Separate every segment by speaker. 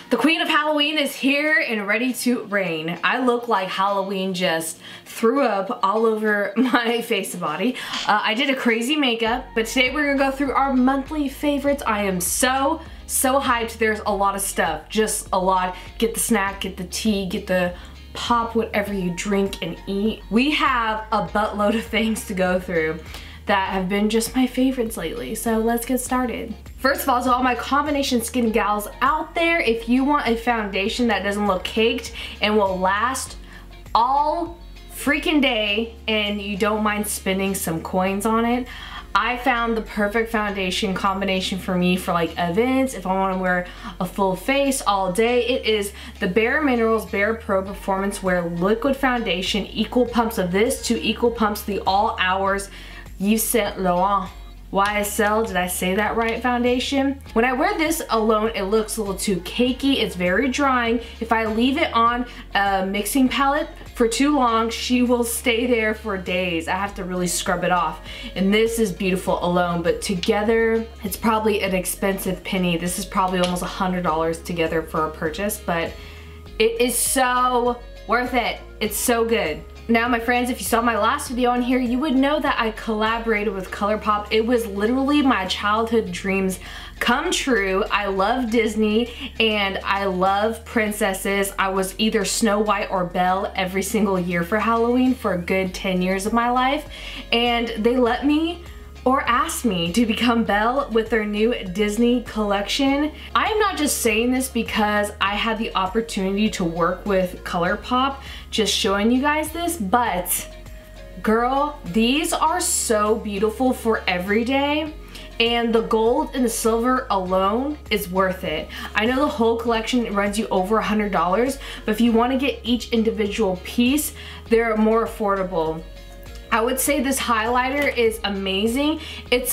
Speaker 1: The queen of Halloween is here and ready to reign. I look like Halloween just threw up all over my face and body. I did a crazy makeup, but today we're gonna go through our monthly favorites. I am so hyped. There's a lot of stuff, just a lot. Get the snack, get the tea, get the pop, whatever you drink and eat. We have a buttload of things to go through that have been just my favorites lately, so let's get started. First of all, to all my combination skin gals out there, if you want a foundation that doesn't look caked and will last all freaking day and you don't mind spending some coins on it, I found the perfect foundation combination for me for like events, if I want to wear a full face all day. It is the Bare Minerals Bare Pro Performance Wear Liquid Foundation, equal pumps of this to equal pumps the All Hours Yves Saint Laurent YSL, did I say that right, foundation? When I wear this alone, it looks a little too cakey. It's very drying. If I leave it on a mixing palette for too long, she will stay there for days. I have to really scrub it off. And this is beautiful alone, but together, it's probably an expensive penny. This is probably almost $100 together for a purchase, but it is so worth it. It's so good. Now, my friends, if you saw my last video on here, you would know that I collaborated with ColourPop. It was literally my childhood dreams come true. I love Disney and I love princesses. I was either Snow White or Belle every single year for Halloween for a good 10 years of my life. And they let me or asked me to become Belle with their new Disney collection. I am not just saying this because I had the opportunity to work with ColourPop, just showing you guys this, but girl, these are so beautiful for every day. And the gold and the silver alone is worth it. I know the whole collection runs you over $100, but if you want to get each individual piece, they're more affordable. I would say this highlighter is amazing. It's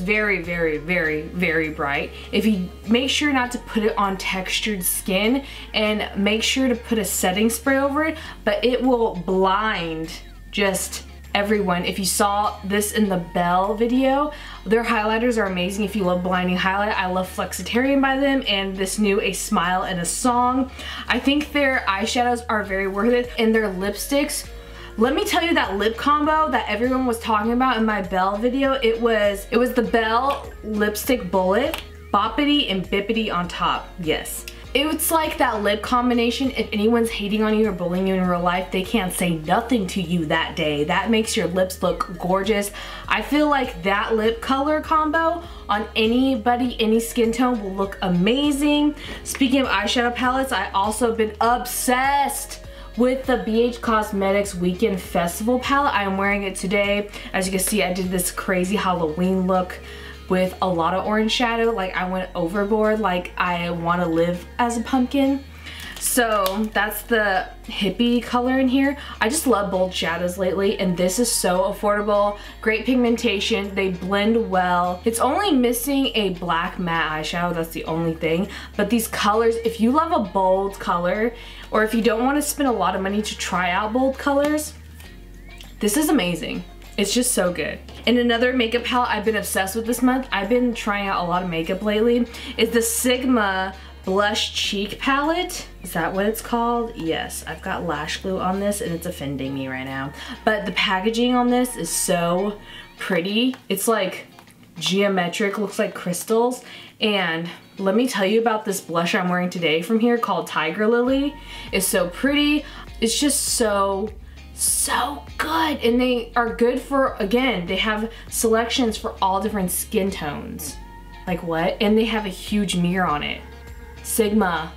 Speaker 1: very bright. If you make sure not to put it on textured skin and make sure to put a setting spray over it, but it will blind just everyone. If you saw this in the Belle video, their highlighters are amazing. If you love blinding highlight, I love Flexitarian by them and this new A Smile and a Song. I think their eyeshadows are very worth it, and their lipsticks. Let me tell you, that lip combo that everyone was talking about in my Belle video, it was the Belle lipstick bullet, boppity and bippity on top, yes. It's like that lip combination. If anyone's hating on you or bullying you in real life, they can't say nothing to you that day. That makes your lips look gorgeous. I feel like that lip color combo on anybody, any skin tone will look amazing. Speaking of eyeshadow palettes, I also been obsessed with the BH Cosmetics Weekend Festival palette. I am wearing it today. As you can see, I did this crazy Halloween look with a lot of orange shadow. Like, I went overboard, like I want to live as a pumpkin. So that's the hippie color in here. I just love bold shadows lately, and this is so affordable. Great pigmentation, they blend well. It's only missing a black matte eyeshadow, that's the only thing. But these colors, if you love a bold color, or if you don't want to spend a lot of money to try out bold colors, this is amazing. It's just so good. And another makeup palette I've been obsessed with this month, I've been trying out a lot of makeup lately, is the Sigma Blush Cheek Palette. Is that what it's called? Yes, I've got lash glue on this and it's offending me right now. But the packaging on this is so pretty. It's like geometric, looks like crystals. And let me tell you about this blush I'm wearing today from here called Tiger Lily. It's so pretty. It's just so good. And they are good for, again, they have selections for all different skin tones. Like what? And they have a huge mirror on it. Sigma.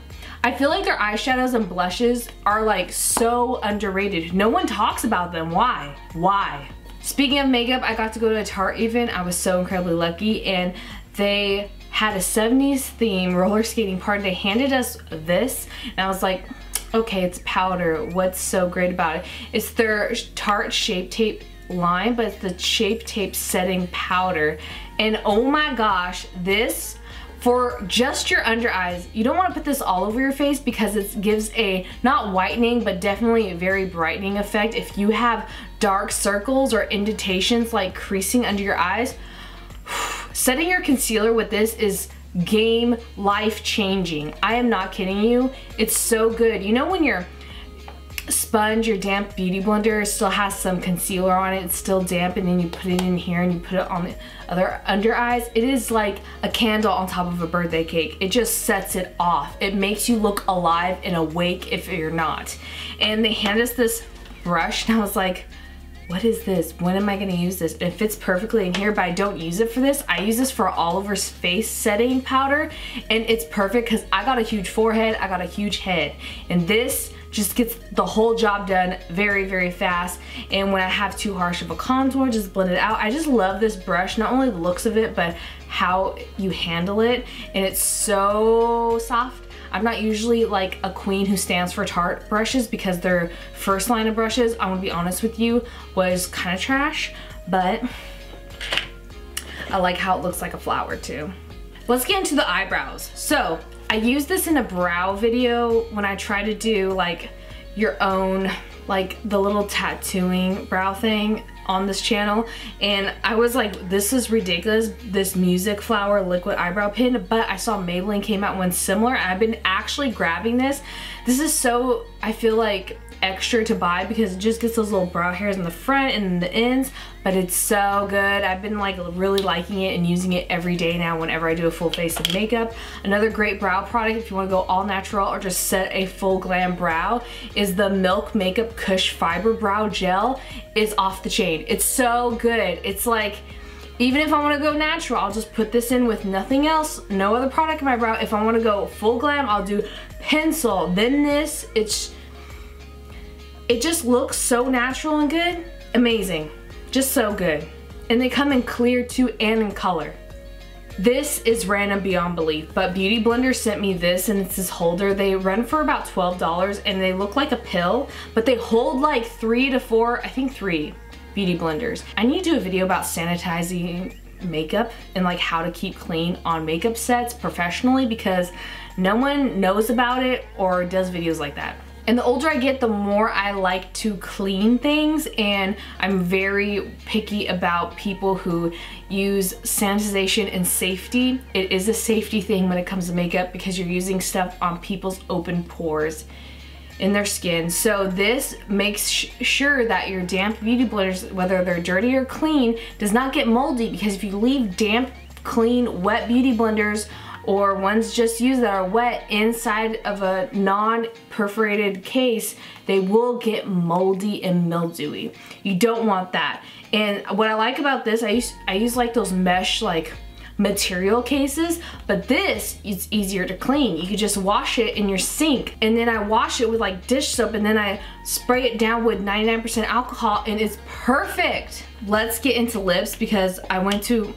Speaker 1: I feel like their eyeshadows and blushes are like so underrated. No one talks about them. Why? Why? Speaking of makeup, I got to go to a Tarte event. I was so incredibly lucky, and they had a 70s theme roller skating party. They handed us this and I was like, okay, it's powder. What's so great about it? It's their Tarte Shape Tape line, but it's the Shape Tape setting powder. And oh my gosh, this, for just your under eyes, you don't want to put this all over your face because it gives a, not whitening, but definitely a very brightening effect. If you have dark circles or indentations like creasing under your eyes, setting your concealer with this is game life changing. I am not kidding you. It's so good. You know when your sponge, your damp beauty blender still has some concealer on it, it's still damp, and then you put it in here and you put it on the other under eyes? It is like a candle on top of a birthday cake. It just sets it off. It makes you look alive and awake if you're not. And they hand us this brush and I was like, what is this? When am I gonna use this? It fits perfectly in here, but I don't use it for this. I use this for all over face setting powder, and it's perfect because I got a huge forehead, I got a huge head, and this just gets the whole job done very, very fast. And when I have too harsh of a contour, just blend it out. I just love this brush, not only the looks of it, but how you handle it, and it's so soft. I'm not usually like a queen who stands for Tarte brushes because their first line of brushes, I'm gonna be honest with you, was kind of trash, but I like how it looks like a flower too. Let's get into the eyebrows. So I used this in a brow video when I try to do like your own, like the little tattooing brow thing on this channel, and I was like, this is ridiculous, this Music Flower liquid eyebrow pin, but I saw Maybelline came out one similar, and I've been actually grabbing this. This is so, I feel like, extra to buy because it just gets those little brow hairs in the front and in the ends, but it's so good. I've been like really liking it and using it every day now whenever I do a full face of makeup. Another great brow product if you want to go all natural or just set a full glam brow is the Milk Makeup Kush Fiber Brow Gel. It's off the chain. It's so good. It's like, even if I want to go natural, I'll just put this in with nothing else, no other product in my brow. If I want to go full glam, I'll do pencil, then this. It just looks so natural and good. Amazing. Just so good. And they come in clear too and in color. This is random beyond belief, but Beauty Blender sent me this, and it's this holder. They run for about $12 and they look like a pill, but they hold like 3 to 4, I think 3 Beauty Blenders. I need to do a video about sanitizing makeup and like how to keep clean on makeup sets professionally because no one knows about it or does videos like that. And the older I get, the more I like to clean things, and I'm very picky about people who use sanitization and safety. It is a safety thing when it comes to makeup because you're using stuff on people's open pores in their skin. So this makes sure that your damp beauty blenders, whether they're dirty or clean, does not get moldy, because if you leave damp, clean, wet beauty blenders or ones just used that are wet inside of a non-perforated case, they will get moldy and mildewy. You don't want that. And what I like about this, I use like those mesh like material cases, but this is easier to clean. You could just wash it in your sink, and then I wash it with like dish soap, and then I spray it down with 99% alcohol, and it's perfect. Let's get into lips because I went to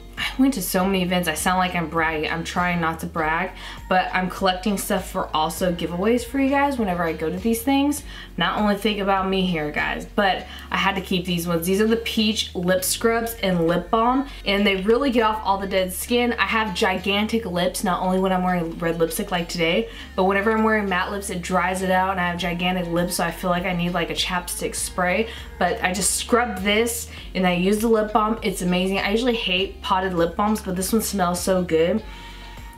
Speaker 1: so many events. I sound like I'm bragging. I'm trying not to brag, but I'm collecting stuff for also giveaways for you guys whenever I go to these things. Not only think about me here, guys, but I had to keep these ones. These are the Peach Lip Scrubs and Lip Balm, and they really get off all the dead skin. I have gigantic lips, not only when I'm wearing red lipstick like today, but whenever I'm wearing matte lips, it dries it out, and I have gigantic lips, so I feel like I need like a chapstick spray. But I just scrubbed this, and I used the lip balm. It's amazing. I usually hate potted lip balms, but this one smells so good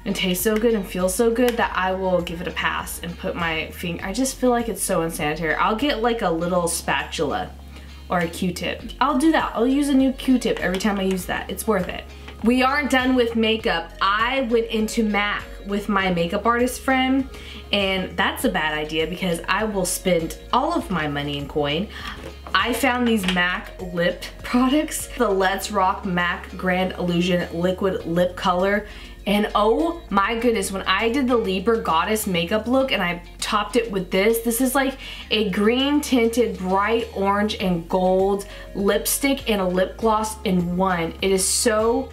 Speaker 1: and tastes so good and feels so good that I will give it a pass and put my finger. I just feel like it's so unsanitary. I'll get like a little spatula or a Q-tip. I'll do that. I'll use a new Q-tip every time I use that. It's worth it. We aren't done with makeup. I went into MAC with my makeup artist friend, and that's a bad idea because I will spend all of my money in coin. I found these MAC lip products, the Let's Rock MAC Grand Illusion Liquid Lip Color, and oh my goodness, when I did the Libra Goddess makeup look and I topped it with this is like a green tinted bright orange and gold lipstick and a lip gloss in one. It is so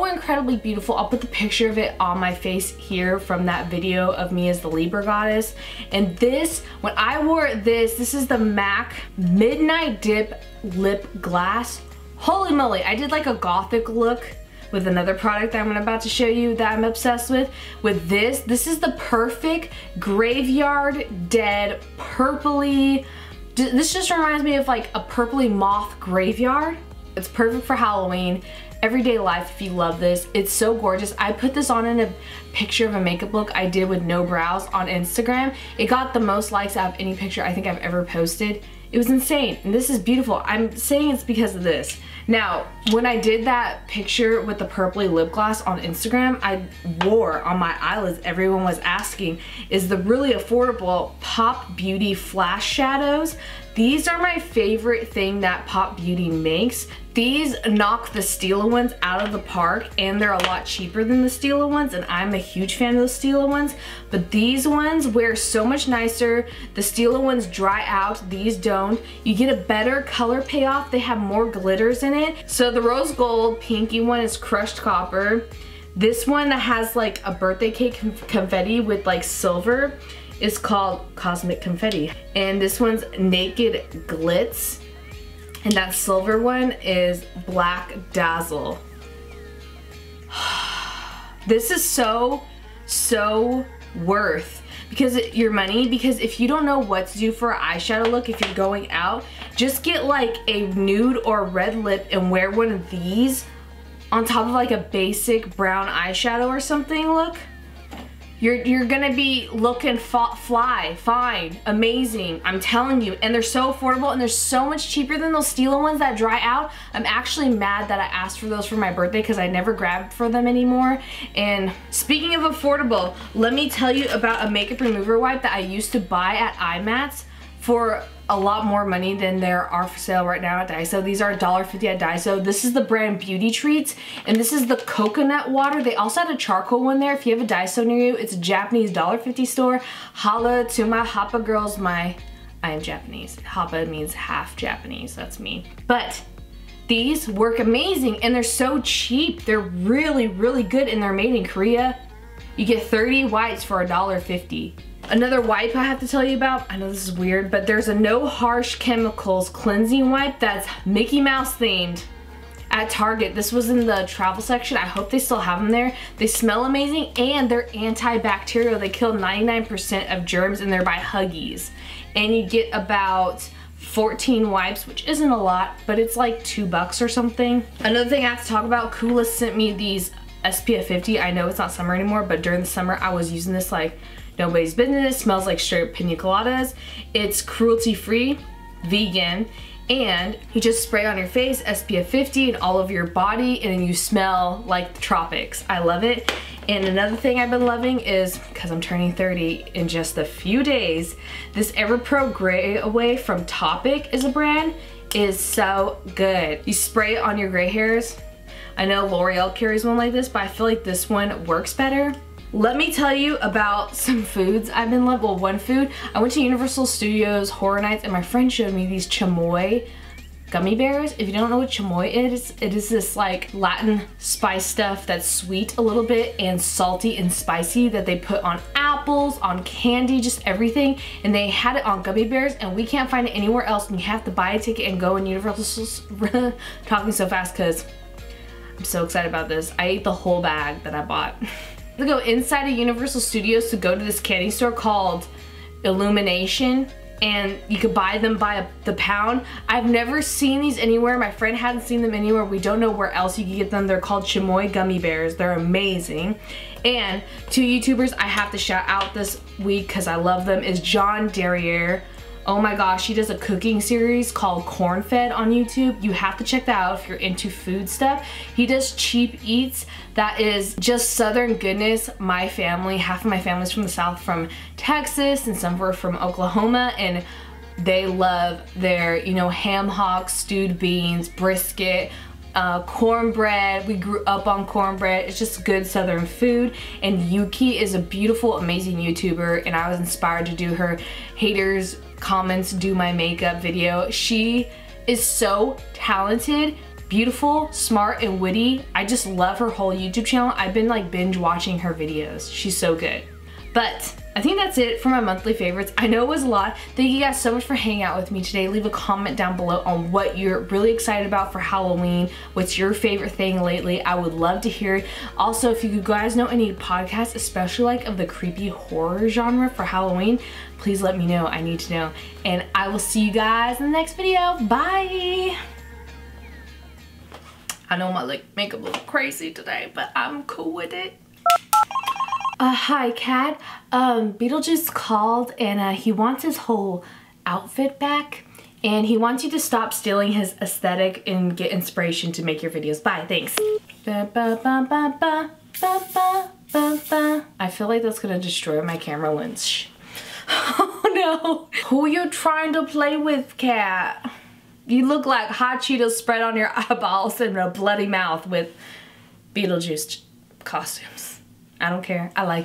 Speaker 1: incredibly beautiful. I'll put the picture of it on my face here from that video of me as the Libra Goddess. And this, when I wore this is the MAC Midnight Dip Lip Glass. Holy moly, I did like a gothic look with another product that I'm about to show you that I'm obsessed with. With this is the perfect graveyard dead purpley, this just reminds me of like a purpley moth graveyard. It's perfect for Halloween. everyday life if you love this. It's so gorgeous. I put this on in a picture of a makeup look I did with no brows on Instagram. It got the most likes out of any picture I think I've ever posted. It was insane, and this is beautiful. I'm saying it's because of this. Now, when I did that picture with the purpley lip gloss on Instagram, I wore on my eyelids, everyone was asking, is the really affordable Pop Beauty Flash Shadows. These are my favorite thing that Pop Beauty makes. These knock the Stila ones out of the park, and they're a lot cheaper than the Stila ones, and I'm a huge fan of the Stila ones, but these ones wear so much nicer. The Stila ones dry out, these don't. You get a better color payoff. They have more glitters in it. So the rose gold pinky one is crushed copper. This one that has like a birthday cake confetti with like silver is called Cosmic Confetti. And this one's Naked Glitz. And that silver one is Black Dazzle. This is so worth your money, because if you don't know what to do for an eyeshadow look, if you're going out, just get like a nude or red lip and wear one of these on top of like a basic brown eyeshadow or something. Look. You're gonna be looking fine, amazing, I'm telling you. And they're so affordable, and they're so much cheaper than those Stila ones that dry out. I'm actually mad that I asked for those for my birthday because I never grabbed for them anymore. And speaking of affordable, let me tell you about a makeup remover wipe that I used to buy at IMATS for a lot more money than there are for sale right now at Daiso. These are $1.50 at Daiso. This is the brand Beauty Treats, and this is the coconut water. They also had a charcoal one there. If you have a Daiso near you, it's a Japanese $1.50 store. Holla to my Hapa girls. I am Japanese. Hapa means half Japanese. That's me. But these work amazing, and they're so cheap. They're really, really good, and they're made in Korea. You get 30 wipes for $1.50. Another wipe I have to tell you about, I know this is weird, but there's a no harsh chemicals cleansing wipe that's Mickey Mouse themed at Target. This was in the travel section. I hope they still have them there. They smell amazing, and they're antibacterial. They kill 99% of germs, and they're by Huggies. And you get about 14 wipes, which isn't a lot, but it's like $2 or something. Another thing I have to talk about, Kula sent me these SPF 50. I know it's not summer anymore, but during the summer I was using this like nobody's business. It smells like straight pina coladas. It's cruelty-free, vegan, and you just spray on your face SPF 50 and all over your body, and then you smell like the tropics. I love it. And another thing I've been loving is, because I'm turning 30 in just a few days, this EverPro Gray Away from Topic is a brand, is so good. You spray it on your gray hairs. I know L'Oreal carries one like this, but I feel like this one works better. Let me tell you about some foods I've been loving. Well, one food. I went to Universal Studios Horror Nights, and my friend showed me these Chamoy gummy bears. If you don't know what Chamoy is, it is this like Latin spice stuff that's sweet a little bit and salty and spicy that they put on apples, on candy, just everything. And they had it on gummy bears, and we can't find it anywhere else, and you have to buy a ticket and go in Universal. Talking so fast because I'm so excited about this. I ate the whole bag that I bought. To go inside of Universal Studios to go to this candy store called Illumination, and you could buy them by the pound. I've never seen these anywhere. My friend hadn't seen them anywhere. We don't know where else you can get them. They're called Chamoy gummy bears. They're amazing. And two YouTubers I have to shout out this week because I love them is John Derriere. Oh my gosh, he does a cooking series called Corn Fed on YouTube. You have to check that out if you're into food stuff. He does cheap eats that is just southern goodness. My family, half of my family's from the south, from Texas, and some were from Oklahoma, and they love their, you know, ham hocks, stewed beans, brisket, cornbread. We grew up on cornbread. It's just good southern food. And Yuki is a beautiful, amazing YouTuber, and I was inspired to do her haters comments do my makeup video. She is so talented, beautiful, smart, and witty. I just love her whole YouTube channel. I've been like binge watching her videos. She's so good. But I think that's it for my monthly favorites. I know it was a lot. Thank you guys so much for hanging out with me today. Leave a comment down below on what you're really excited about for Halloween. What's your favorite thing lately? I would love to hear it. Also, if you guys know any podcasts, especially like of the creepy horror genre for Halloween, please let me know. I need to know. And I will see you guys in the next video. Bye! I know my makeup looks crazy today, but I'm cool with it. Hi, Kat. Beetlejuice called and he wants his whole outfit back. And he wants you to stop stealing his aesthetic and get inspiration to make your videos. Bye, thanks. Ba, ba, ba, ba, ba, ba, ba, ba, ba. I feel like that's gonna destroy my camera lens. Oh no. Who you trying to play with, Kat? You look like hot Cheetos spread on your eyeballs and a bloody mouth with Beetlejuice costumes. I don't care. I like it.